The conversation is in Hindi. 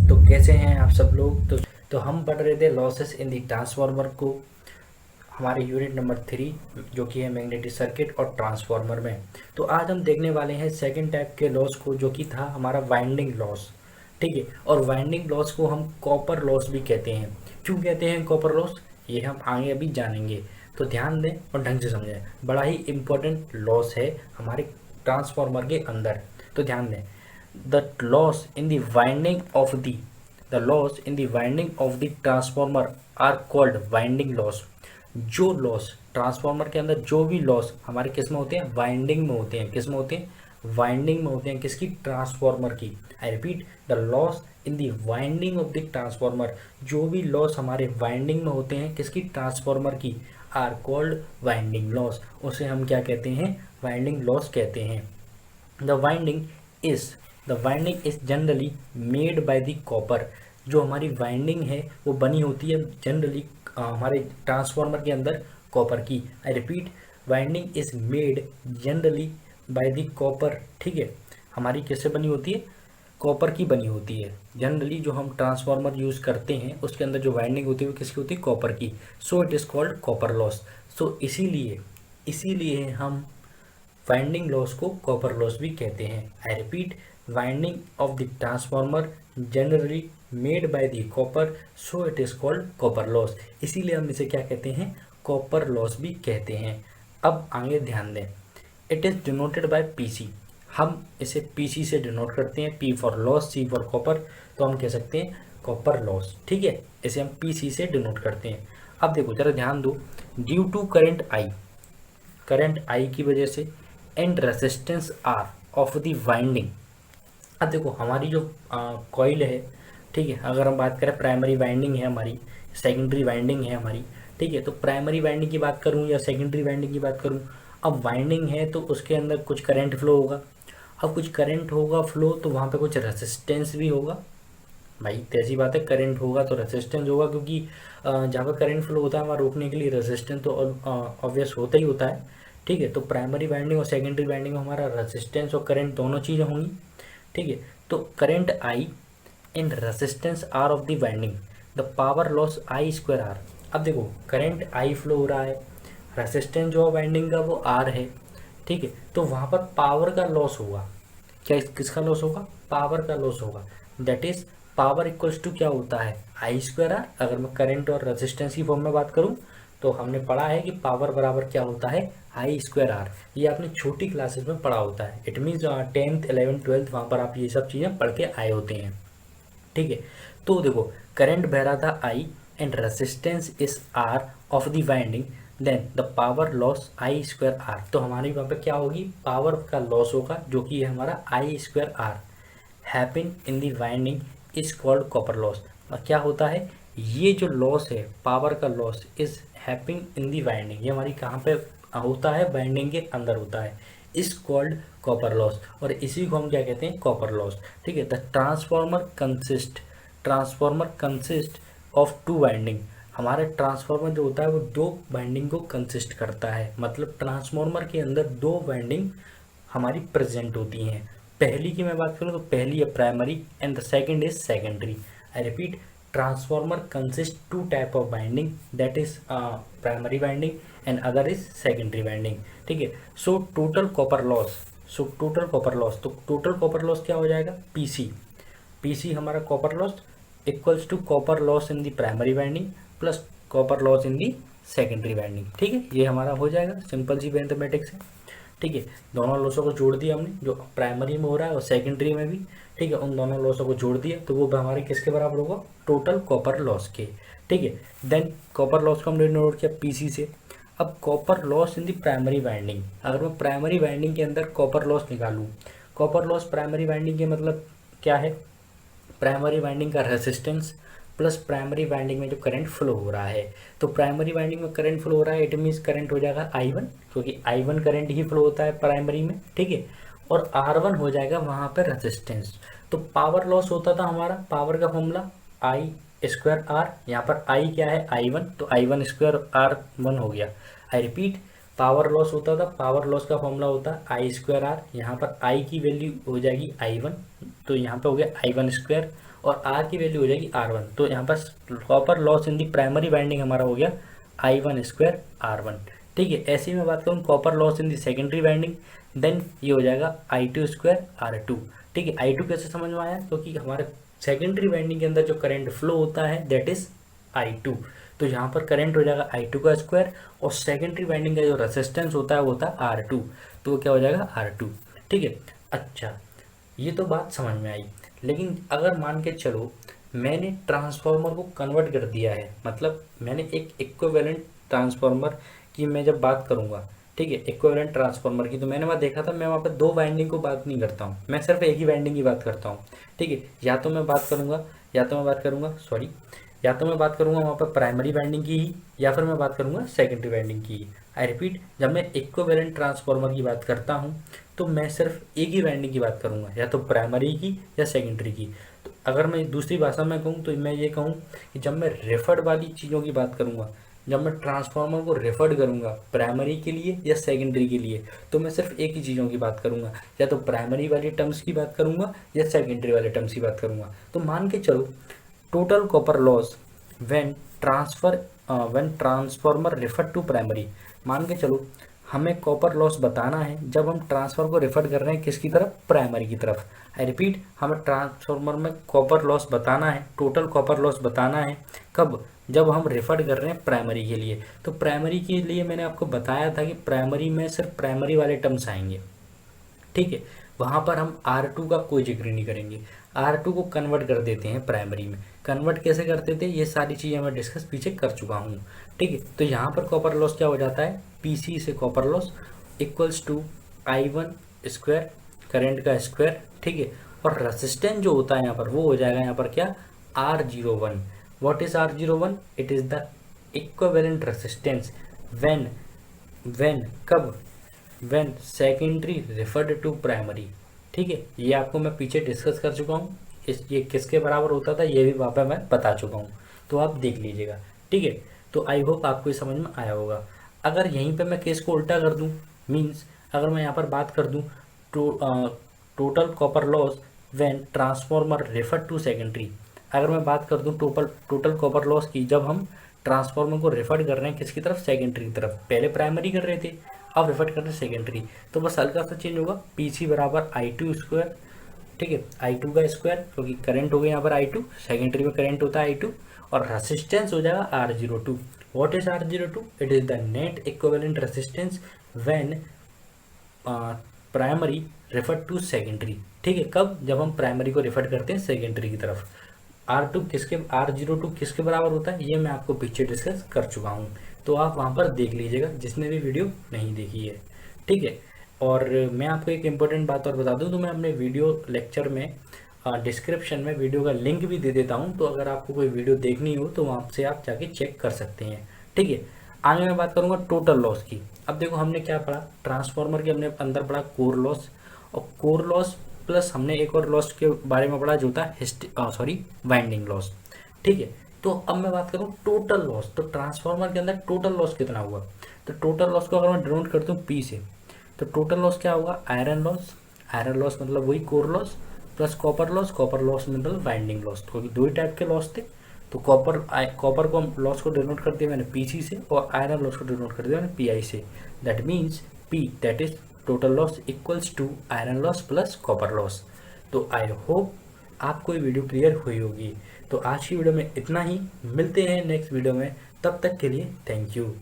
तो कैसे हैं आप सब लोग। तो हम पढ़ रहे थे लॉसेस इन द ट्रांसफार्मर को, हमारे यूनिट नंबर 3 जो कि है मैग्नेटिक सर्किट और ट्रांसफार्मर में। तो आज हम देखने वाले हैं सेकंड टाइप के लॉस को, जो कि था हमारा वाइंडिंग लॉस। ठीक है, और वाइंडिंग लॉस को हम कॉपर लॉस भी कहते हैं। क्यों कहते हैं कॉपर लॉस, ये हम आगे अभी जानेंगे। तो ध्यान दें और ढंग से समझें, बड़ा ही इम्पोर्टेंट लॉस है हमारे ट्रांसफार्मर के अंदर। तो ध्यान दें, the loss in the winding of the loss in the winding of the transformer are called winding loss। जो लॉस ट्रांसफार्मर के अंदर, जो भी लॉस हमारे किस में होते हैं, वाइंडिंग में होते हैं। किस में होते हैं, वाइंडिंग में होते हैं। किसकी, ट्रांसफार्मर की। I repeat, the loss in the winding of the transformer, जो भी लॉस हमारे वाइंडिंग में होते हैं, किसकी, ट्रांसफार्मर की, आर कॉल्ड वाइंडिंग लॉस। उसे हम क्या कहते हैं, वाइंडिंग लॉस कहते हैं। The winding is the winding is generally made by the copper. जो हमारी वाइंडिंग है वो बनी होती है जनरली हमारे ट्रांसफार्मर के अंदर कॉपर की। आई repeat, winding is made generally bye the copper. ठीक है, हमारी किससे बनी होती है, कॉपर की बनी होती है। जनरली जो हम ट्रांसफार्मर यूज़ करते हैं उसके अंदर जो वाइंडिंग होती है वो किसकी होती है, कॉपर की। So it is called copper loss. So इसीलिए हम वाइंडिंग लॉस को कॉपर लॉस भी कहते हैं। I repeat, winding of the transformer generally made by the copper, so it is called copper loss. इसीलिए हम इसे क्या कहते हैं, कॉपर लॉस भी कहते हैं। अब आगे ध्यान दें, it is denoted by PC. हम इसे पीसी से डिनोट करते हैं, P for loss, C for copper. तो हम कह सकते हैं कॉपर लॉस। ठीक है, इसे हम पीसी से डिनोट करते हैं। अब देखो जरा ध्यान दो, ड्यू टू करंट आई की वजह से and resistance R of the winding. अब देखो हमारी जो कॉइल है, ठीक है, अगर हम बात करें प्राइमरी वाइंडिंग है हमारी, सेकेंडरी वाइंडिंग है हमारी। ठीक है, तो प्राइमरी वाइंडिंग की बात करूं या सेकेंडरी वाइंडिंग की बात करूं, अब वाइंडिंग है तो उसके अंदर कुछ करंट फ्लो होगा। अब कुछ करंट होगा फ्लो तो वहाँ पे कुछ रेजिस्टेंस भी होगा। भाई तैसी बात है, करंट होगा तो रेजिस्टेंस होगा, क्योंकि जहाँ पर करंट फ्लो होता है वहाँ रोकने के लिए रेजिस्टेंस तो ऑब्वियस होता ही होता है। ठीक है, तो प्राइमरी वाइंडिंग और सेकेंडरी वाइंडिंग में हमारा रेजिस्टेंस और करंट दोनों चीज़ें होंगी। ठीक है, तो current I and resistance R of the winding, the power loss I square R. अब देखो करंट आई फ्लो हो रहा है, रेजिस्टेंस जो है वाइंडिंग का वो आर है। ठीक है, तो वहाँ पर पावर का लॉस होगा। क्या, किसका लॉस होगा, पावर का लॉस होगा। That is power equals to क्या होता है, आई स्क्वायर आर। अगर मैं करंट और रेजिस्टेंस की फॉर्म में बात करूं तो हमने पढ़ा है कि पावर बराबर क्या होता है, आई स्क्वायर आर। ये आपने छोटी क्लासेस में पढ़ा होता है। It means 10th 11th 12th वहाँ पर आप ये सब चीज़ें पढ़ के आए होते हैं। ठीक है, तो देखो करंट बह रहा था I and resistance is R of the winding, then the power loss I square R. तो हमारी वहाँ पे क्या होगी, पावर का लॉस होगा, जो कि है हमारा I square R. Happen in the winding is called copper loss. क्या होता है, ये जो लॉस है पावर का loss is happening in the winding, ये हमारी कहाँ पे होता है, वाइंडिंग के अंदर होता है, इज कॉल्ड कॉपर लॉस। और इसी को हम क्या कहते हैं, कॉपर लॉस। ठीक है, the transformer consist of two winding. हमारे ट्रांसफार्मर जो होता है वो दो वाइंडिंग को कंसिस्ट करता है। मतलब ट्रांसफार्मर के अंदर दो वाइंडिंग हमारी प्रेजेंट होती हैं। पहली की मैं बात करूँ तो पहली है primary and the second is secondary. I repeat, transformer consist two type of winding, that is primary winding and other is secondary winding. ठीक है, सो टोटल कॉपर लॉस, तो टोटल कॉपर लॉस क्या हो जाएगा, पीसी हमारा copper loss equals to copper loss in the primary winding plus copper loss in the secondary winding. ठीक है, ये हमारा हो जाएगा, सिंपल सी मैथमेटिक्स है। ठीक है, दोनों लॉसों को जोड़ दिया हमने, जो प्राइमरी में हो रहा है और सेकेंडरी में भी। ठीक है, उन दोनों लॉसों को जोड़ दिया तो वो हमारे किसके बराबर होगा, टोटल कॉपर लॉस के। ठीक है, देन कॉपर लॉस को हमने नोट किया पीसी से। अब copper loss in the primary winding, अगर मैं प्राइमरी वाइंडिंग के अंदर कॉपर लॉस निकालूँ, कॉपर लॉस प्राइमरी वाइंडिंग के मतलब क्या है, प्राइमरी वाइंडिंग का रेजिस्टेंस प्लस प्राइमरी वाइंडिंग में जो करंट फ्लो हो रहा है। तो प्राइमरी वाइंडिंग में करंट फ्लो हो रहा है, इट मीन्स करंट हो जाएगा I1, क्योंकि I1 करंट ही फ्लो होता है प्राइमरी में। ठीक है, और R1 हो जाएगा वहाँ पर रेजिस्टेंस। तो पावर लॉस होता था हमारा, पावर का फॉर्मूला आई स्क्वायर आर, यहाँ पर आई क्या है, I1, तो I1 स्क्वायर R1 हो गया। आई रिपीट, पावर लॉस होता था, पावर लॉस का फॉर्मूला होता है आई स्क्वायर आर, यहाँ पर आई की वैल्यू हो जाएगी I1, तो यहाँ पे हो गया I1² और R की वैल्यू हो जाएगी R1। तो यहाँ पर copper loss in the primary winding हमारा हो गया I1² R1। ठीक है, ऐसे ही मैं बात करूँ copper loss in the secondary winding, then ये हो जाएगा I2² R2। ठीक है, I2 कैसे समझ में आया, क्योंकि हमारे सेकेंडरी वाइंडिंग के अंदर जो करंट फ्लो होता है दैट इज I2। तो यहाँ पर करंट हो जाएगा I2² और सेकेंडरी वाइंडिंग का जो रेसिस्टेंस होता है वो होता है R2, तो वो क्या हो जाएगा R2। ठीक है, अच्छा ये तो बात समझ में आई। लेकिन अगर मान के चलो मैंने ट्रांसफार्मर को कन्वर्ट कर दिया है, मतलब मैंने एक इक्विवेलेंट ट्रांसफार्मर की मैं जब बात करूँगा, ठीक है, इक्विवेलेंट ट्रांसफार्मर की, तो मैंने वहाँ देखा था मैं वहाँ पर दो वाइंडिंग को बात नहीं करता हूँ, मैं सिर्फ एक ही वाइंडिंग की बात करता हूँ। ठीक है, या तो मैं बात करूँगा वहाँ पर प्राइमरी वाइंडिंग की ही, या फिर मैं बात करूँगा सेकेंडरी वाइंडिंग की ही। आई रिपीट, जब मैं इक्विवेलेंट ट्रांसफार्मर की बात करता हूँ तो मैं सिर्फ एक ही वाइंडिंग की बात करूँगा, या तो प्राइमरी की या सेकेंडरी की। तो अगर मैं दूसरी भाषा में कहूँ तो मैं ये कहूँ कि जब मैं रेफर्ड वाली चीज़ों की बात करूँगा, जब मैं ट्रांसफार्मर को रेफर्ड करूँगा प्राइमरी के लिए या सेकेंडरी के लिए, तो मैं सिर्फ एक ही चीज़ों की बात करूँगा, या तो प्राइमरी वाली टर्म्स की बात करूँगा या सेकेंडरी वाले टर्म्स की बात करूँगा। तो मान के चलो total copper loss when transformer refer to primary, मान के चलो हमें कॉपर लॉस बताना है जब हम ट्रांसफार्मर को रेफर कर रहे हैं किसकी तरफ, प्राइमरी की तरफ। आई रिपीट, हमें ट्रांसफार्मर में कॉपर लॉस बताना है, टोटल कॉपर लॉस बताना है कब, जब हम रेफर कर रहे हैं प्राइमरी के लिए। तो प्राइमरी के लिए मैंने आपको बताया था कि प्राइमरी में सिर्फ प्राइमरी वाले टर्म्स आएंगे। ठीक है, वहाँ पर हम R2 का कोई जिक्र नहीं करेंगे, R2 को कन्वर्ट कर देते हैं प्राइमरी में। कन्वर्ट कैसे करते थे ये सारी चीज़ें मैं डिस्कस पीछे कर चुका हूँ। ठीक है, तो यहाँ पर कॉपर लॉस क्या हो जाता है, PC से copper loss equals to I1² current का स्क्वायर। ठीक है, और रेसिस्टेंस जो होता है यहाँ पर वो हो जाएगा यहाँ पर क्या, R01। What is R01? It is the equivalent resistance when कब, when secondary referred to primary. ठीक है, ये आपको मैं पीछे डिस्कस कर चुका हूँ, ये किसके बराबर होता था ये भी वहाँ पर मैं बता चुका हूँ, तो आप देख लीजिएगा। ठीक है, तो आई होप आपको ये समझ में आया होगा। अगर यहीं पे मैं केस को उल्टा कर दूँ, मीन्स अगर मैं यहाँ पर बात कर दूँ total copper loss when transformer refer to secondary, अगर मैं बात कर दूँ टोटल कॉपर लॉस की जब हम ट्रांसफार्मर को रेफर कर रहे हैं किसकी तरफ, सेकेंडरी की तरफ। पहले प्राइमरी कर रहे थे, अब रेफर कर रहे हैं सेकेंडरी, तो बस हल्का सा चेंज होगा, PC बराबर I2²। ठीक है, I2 का स्क्वायर, क्योंकि करंट हो गया यहाँ पर I2, सेकेंडरी में करंट होता है I2, और रेसिस्टेंस हो जाएगा R02। What is R02? It is the net equivalent resistance when primary refer to secondary. ठीक है, कब, जब हम प्राइमरी को रेफर करते हैं सेकेंडरी की तरफ। R02 किसके बराबर होता है ये मैं आपको पीछे डिस्कस कर चुका हूँ, तो आप वहाँ पर देख लीजिएगा जिसने भी वीडियो नहीं देखी है। ठीक है, और मैं आपको एक इम्पोर्टेंट बात और बता दूँ, तो मैं अपने वीडियो लेक्चर में डिस्क्रिप्शन में वीडियो का लिंक भी दे देता हूँ, तो अगर आपको कोई वीडियो देखनी हो तो वहाँ से आप जाके चेक कर सकते हैं। ठीक है, आगे मैं बात करूँगा टोटल लॉस की। अब देखो हमने क्या पढ़ा, ट्रांसफार्मर के हमने अंदर पढ़ा कोर लॉस, और कोर लॉस प्लस हमने एक और लॉस के बारे में पढ़ा जो था वाइंडिंग लॉस। ठीक है, तो अब मैं बात करूँ टोटल लॉस, तो ट्रांसफार्मर के अंदर टोटल लॉस कितना हुआ, तो टोटल लॉस को अगर मैं डिनोट करता हूँ P से, तो टोटल लॉस क्या होगा, आयरन लॉस मतलब वही core loss plus copper loss मतलब वाइंडिंग लॉस, क्योंकि दो ही टाइप के लॉस थे। तो कॉपर को लॉस को डिनोट कर दिया मैंने PC से, और आयरन लॉस को डिनोट कर दिया मैंने PI से। That means P that is total loss equals to iron loss plus copper loss. तो आई होप आपको ये वीडियो क्लियर हुई होगी। तो आज की वीडियो में इतना ही, मिलते हैं नेक्स्ट वीडियो में, तब तक के लिए थैंक यू।